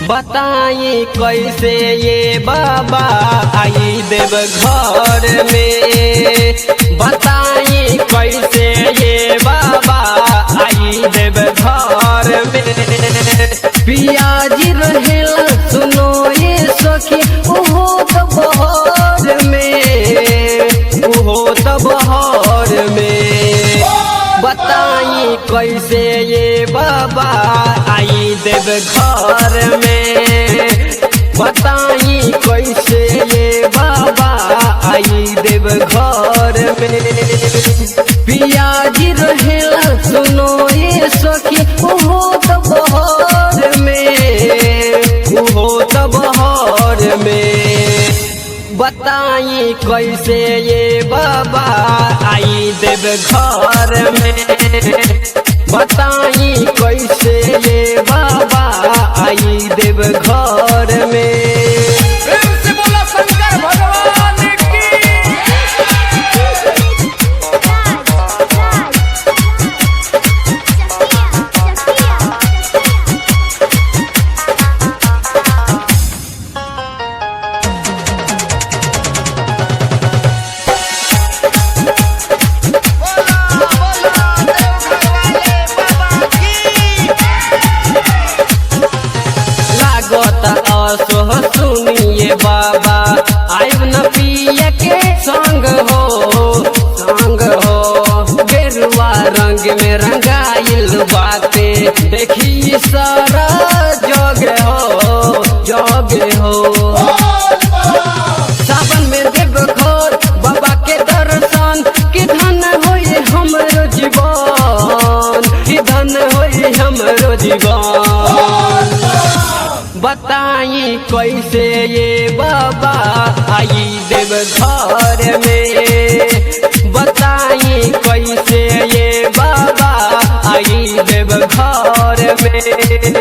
बताई कैसे ये बाबा आई देव घर में। बताई कैसे ये बाबा आई देव घर में। पियाजी रहेला सुनो ये सखी उहो तो बहर में, उहो तो बहर में। बताई कैसे ये बाबा आई देव घर में। बताई कैसे ये बाबा आई देव घर में। पियाजी रहेला सुनो ये सखी उहो तो बहर में, उहो तो बहर में। बताई कैसे ये बाबा आई देव घर में। बताई कैसे ये बाबा आई देव घर में। से बोला शंकर भगवान की। असोह सुनिए बाबा आयु न पिया के संग हो, संग हो। गेरुआ रंग में रंगाइल बाते देखी सारा जग हो, जग हो। सावन में देव घर बाबा के दर्शन कि धन होई हमरो जीवन, कि धन होई हमरो जीवन। बताई कैसे ये बाबा आई देव घर में। बताई कैसे ये बाबा आई देव घर में।